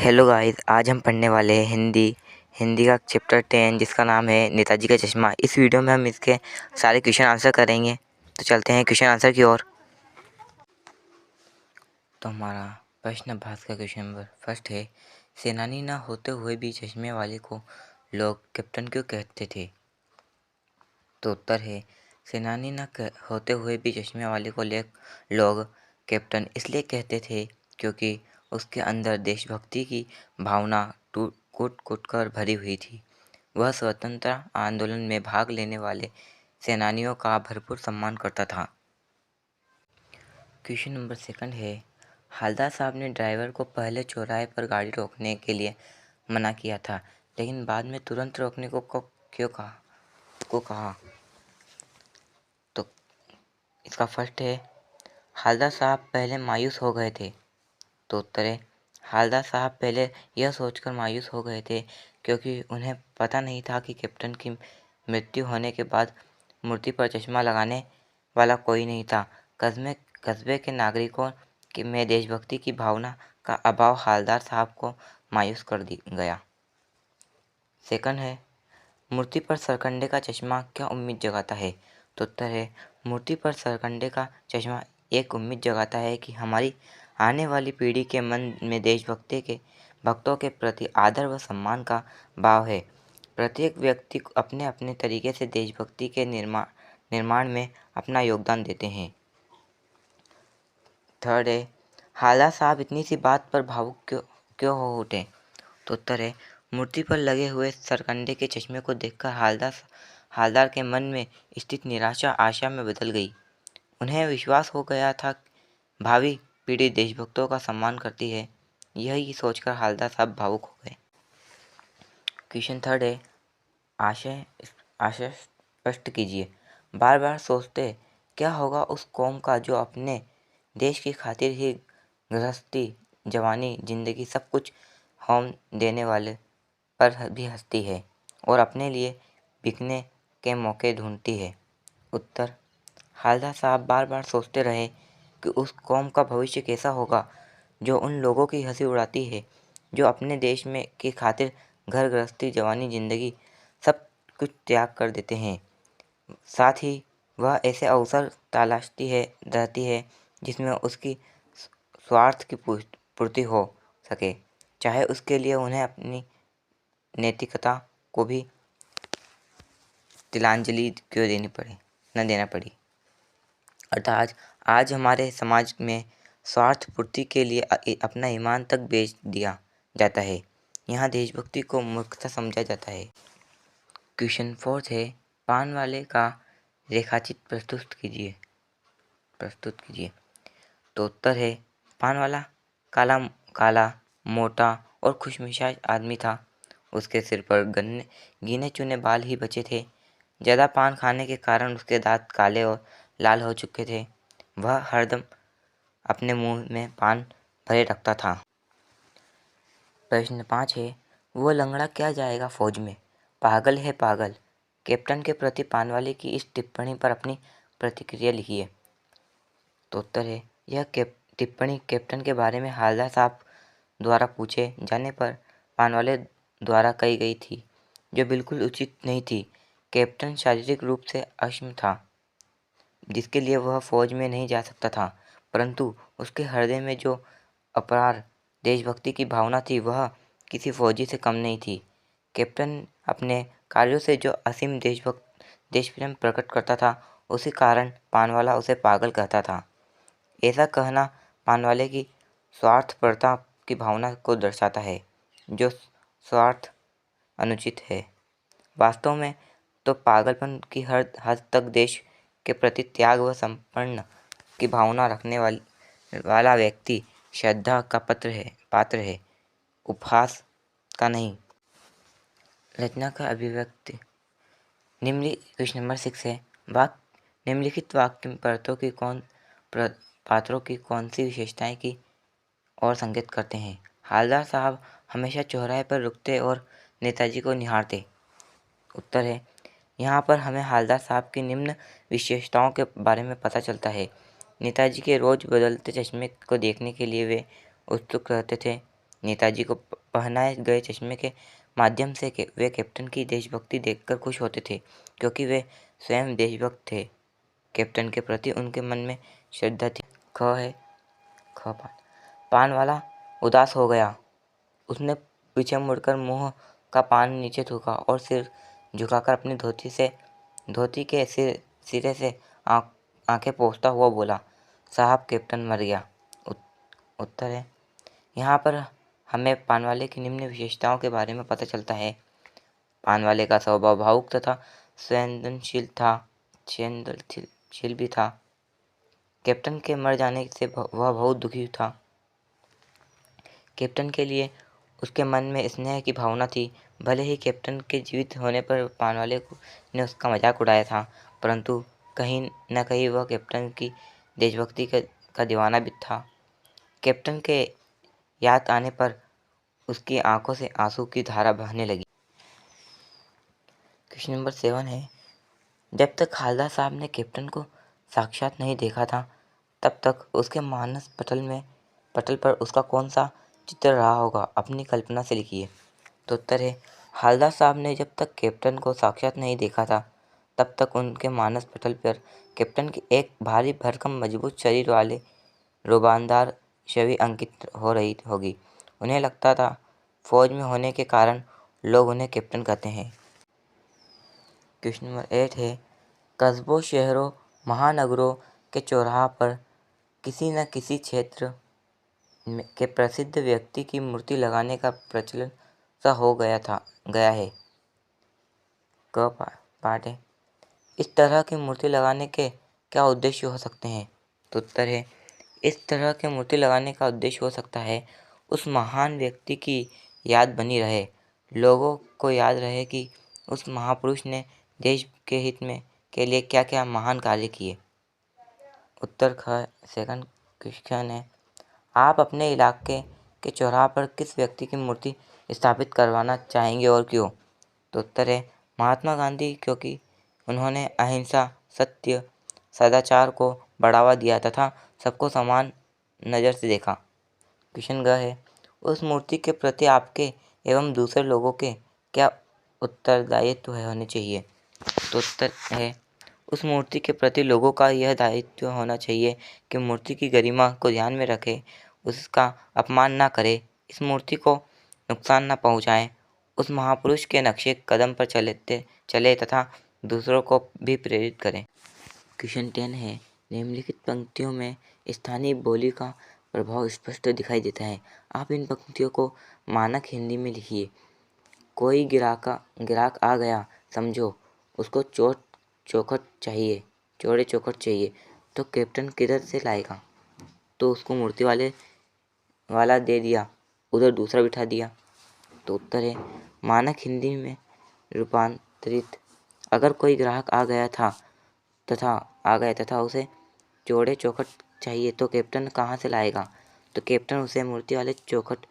Hello guys, आज हम पढ़ने वाले हैं हिंदी का चैप्टर 10 जिसका नाम है नेताजी का चश्मा। इस वीडियो में हम इसके सारे क्वेश्चन आंसर करेंगे। तो चलते हैं क्वेश्चन आंसर की ओर। तो हमारा प्रश्न भास का क्वेश्चन नंबर फर्स्ट है, सेनानी ना होते हुए भी चश्मे वाले को लोग कैप्टन क्यों कहते थे? तो उत्तर है, सेनानी ना होते हुए भी चश्मे वाले को लोग कैप्टन इसलिए कहते थे क्योंकि उसके अंदर देशभक्ति की भावना कूट कूट कर भरी हुई थी। वह स्वतंत्रता आंदोलन में भाग लेने वाले सेनानियों का भरपूर सम्मान करता था। क्वेश्चन नंबर सेकंड है, हवलदार साहब ने ड्राइवर को पहले चौराहे पर गाड़ी रोकने के लिए मना किया था, लेकिन बाद में तुरंत रोकने को क्यों कहा? तो इसका फर्स्ट है, हवलदार साहब पहले मायूस हो गए थे। तो उत्तर है, हवलदार साहब पहले यह सोचकर मायूस हो गए थे क्योंकि उन्हें पता नहीं था कि कैप्टन की मृत्यु होने के बाद मूर्ति पर चश्मा लगाने वाला कोई नहीं था। कस्बे के नागरिकों में देशभक्ति की भावना का अभाव हवलदार साहब को मायूस कर गया। सेकंड है, मूर्ति पर सरकंडे का चश्मा क्या उम्मीद जगाता है? तो उत्तर है, मूर्ति पर सरकंडे का चश्मा एक उम्मीद जगाता है कि हमारी आने वाली पीढ़ी के मन में देशभक्ति के भक्तों के प्रति आदर व सम्मान का भाव है। प्रत्येक व्यक्ति अपने अपने तरीके से देशभक्ति के निर्माण में अपना योगदान देते हैं। थर्ड है, हवलदार साहब इतनी सी बात पर भावुक क्यों हो उठे? तो उत्तर है, मूर्ति पर लगे हुए सरकंडे के चश्मे को देखकर हवलदार के मन में स्थित निराशा आशा में बदल गई। उन्हें विश्वास हो गया था भावी पीढ़ी देशभक्तों का सम्मान करती है। यही सोचकर हवलदार साहब भावुक हो गए। क्वेश्चन थर्ड है, आशय स्पष्ट कीजिए। बार बार सोचते क्या होगा उस कौम का जो अपने देश की खातिर ही गृहस्थी, जवानी, जिंदगी सब कुछ होम देने वाले पर भी हंसती है और अपने लिए बिकने के मौके ढूंढती है। उत्तर, हवलदार साहब बार बार सोचते रहे कि उस कौम का भविष्य कैसा होगा जो उन लोगों की हंसी उड़ाती है, जो अपने देश में की खातिर घर गृहस्थी, जवानी, जिंदगी सब कुछ त्याग कर देते हैं। साथ ही वह ऐसे अवसर तलाशती रहती है जिसमें उसकी स्वार्थ की पूर्ति हो सके, चाहे उसके लिए उन्हें अपनी नैतिकता को भी तिलांजलि क्यों न देना पड़ी। अर्थात आज हमारे समाज में स्वार्थ पूर्ति के लिए अपना ईमान तक बेच दिया जाता है। यहाँ देशभक्ति को मूर्खता समझा जाता है। क्वेश्चन फोर्थ है, पान वाले का रेखाचित्र प्रस्तुत कीजिए। तो उत्तर है, पान वाला काला मोटा और खुशमिजाज आदमी था। उसके सिर पर गिने चुने बाल ही बचे थे। ज़्यादा पान खाने के कारण उसके दांत काले और लाल हो चुके थे। वह हरदम अपने मुंह में पान भरे रखता था। प्रश्न 5 है, वो लंगड़ा क्या जाएगा फौज में? पागल है पागल। कैप्टन के प्रति पानवाले की इस टिप्पणी पर अपनी प्रतिक्रिया लिखिए। तो उत्तर है, यह टिप्पणी कैप्टन के बारे में हवलदार साहब द्वारा पूछे जाने पर पानवाले द्वारा कही गई थी, जो बिल्कुल उचित नहीं थी। कैप्टन शारीरिक रूप से अक्षम था, जिसके लिए वह फौज में नहीं जा सकता था, परंतु उसके हृदय में जो अपार देशभक्ति की भावना थी वह किसी फौजी से कम नहीं थी। कैप्टन अपने कार्यों से जो असीम देश प्रेम प्रकट करता था, उसी कारण पानवाला उसे पागल कहता था। ऐसा कहना पानवाले की स्वार्थपरता की भावना को दर्शाता है, जो स्वार्थ अनुचित है। वास्तव में तो पागलपन की हद तक देश के प्रति त्याग व समर्पण की भावना रखने वाला व्यक्ति श्रद्धा का पात्र है, उपहास का नहीं। रचना का अभिव्यक्ति। क्वेश्चन नंबर 6 है, निम्नलिखित वाक्य पात्रों की कौन सी विशेषताएं की और संकेत करते हैं? हवलदार साहब हमेशा चौराहे पर रुकते और नेताजी को निहारते। उत्तर है, यहाँ पर हमें हवलदार साहब की निम्न विशेषताओं के बारे में पता चलता है। नेताजी के रोज बदलते चश्मे को देखने के लिए वे उत्सुक रहते थे। नेताजी को पहनाए गए चश्मे के माध्यम से वे कैप्टन की देशभक्ति देखकर खुश होते थे, क्योंकि वे स्वयं देशभक्त थे। कैप्टन के प्रति उनके मन में श्रद्धा थी। ख है ख पान। पान वाला उदास हो गया। उसने पीछे मुड़कर मुंह का पान नीचे थूका और सिर झुकाकर अपनी धोती के सिरे से आंखें पोंछता हुआ बोला, साहब कैप्टन मर गया। उत्तर है, यहाँ पर हमें पानवाले की निम्न विशेषताओं के बारे में पता चलता है। पानवाले का स्वभाव भावुक तथा संवेदनशील भी था। कैप्टन के मर जाने से वह बहुत दुखी था। कैप्टन के लिए उसके मन में स्नेह की भावना थी। भले ही कैप्टन के जीवित होने पर पानवाले ने उसका मजाक उड़ाया था, परंतु कहीं न कहीं वह कैप्टन की देशभक्ति का दीवाना भी था। कैप्टन के याद आने पर उसकी आंखों से आंसू की धारा बहने लगी। क्वेश्चन नंबर 7 है, जब तक हालदार साहब ने कैप्टन को साक्षात नहीं देखा था, तब तक उसके मानस पटल पर उसका कौन सा चित्र रहा होगा, अपनी कल्पना से लिखिए। तो उत्तर है, हालदार साहब ने जब तक कैप्टन को साक्षात नहीं देखा था, तब तक उनके मानस पटल पर कैप्टन की एक भारी भरकम मजबूत शरीर वाले रोबानदार छवि अंकित हो रही होगी। उन्हें लगता था फौज में होने के कारण लोग उन्हें कैप्टन कहते हैं। क्वेश्चन नंबर 8 है, कस्बों, शहरों, महानगरों के चौराहा पर किसी न किसी क्षेत्र के प्रसिद्ध व्यक्ति की मूर्ति लगाने का प्रचलन सा हो गया है। क पाठ है, इस तरह की मूर्ति लगाने के क्या उद्देश्य हो सकते हैं? तो उत्तर है, इस तरह की मूर्ति लगाने का उद्देश्य हो सकता है उस महान व्यक्ति की याद बनी रहे, लोगों को याद रहे कि उस महापुरुष ने देश के हित में के लिए क्या क्या महान कार्य किए। उत्तर ख सेकंड क्वेश्चन है, आप अपने इलाके के चौराहा पर किस व्यक्ति की मूर्ति स्थापित करवाना चाहेंगे और क्यों? तो उत्तर है, महात्मा गांधी, क्योंकि उन्होंने अहिंसा, सत्य, सदाचार को बढ़ावा दिया तथा सबको समान नज़र से देखा। क्वेश्चन ग है, उस मूर्ति के प्रति आपके एवं दूसरे लोगों के क्या उत्तरदायित्व होने चाहिए? तो उत्तर है, उस मूर्ति के प्रति लोगों का यह दायित्व होना चाहिए कि मूर्ति की गरिमा को ध्यान में रखें, उसका अपमान ना करें, इस मूर्ति को नुकसान ना पहुंचाएं, उस महापुरुष के नक्शे कदम पर चले तथा दूसरों को भी प्रेरित करें। क्वेश्चन 10 है, निम्नलिखित पंक्तियों में स्थानीय बोली का प्रभाव स्पष्ट दिखाई देता है। आप इन पंक्तियों को मानक हिंदी में लिखिए। कोई गिराक आ गया, समझो उसको चौखट चाहिए, तो कैप्टन किधर से लाएगा? तो उसको मूर्ति वाला दे दिया, उधर दूसरा बिठा दिया। तो उत्तर है, मानक हिंदी में रूपांतरित, अगर कोई ग्राहक आ गया तथा उसे चौड़े चौखट चाहिए तो कैप्टन कहाँ से लाएगा? तो कैप्टन उसे मूर्ति वाले चौखट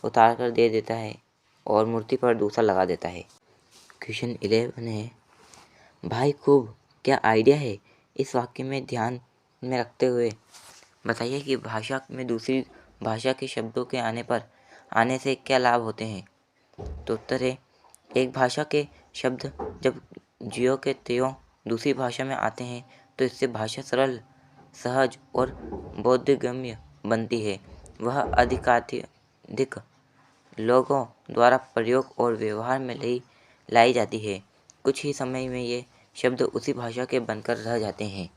उतार कर दे देता है और मूर्ति पर दूसरा लगा देता है। क्वेश्चन 11 है, भाई खूब, क्या आइडिया है? इस वाक्य में ध्यान में रखते हुए बताइए कि भाषा में दूसरी भाषा के शब्दों के आने से क्या लाभ होते हैं? तो उत्तर है, एक भाषा के शब्द जब ज्यों के त्यों दूसरी भाषा में आते हैं तो इससे भाषा सरल, सहज और बोधगम्य बनती है। वह अधिकाधिक लोगों द्वारा प्रयोग और व्यवहार में लाई जाती है। कुछ ही समय में ये शब्द उसी भाषा के बनकर रह जाते हैं।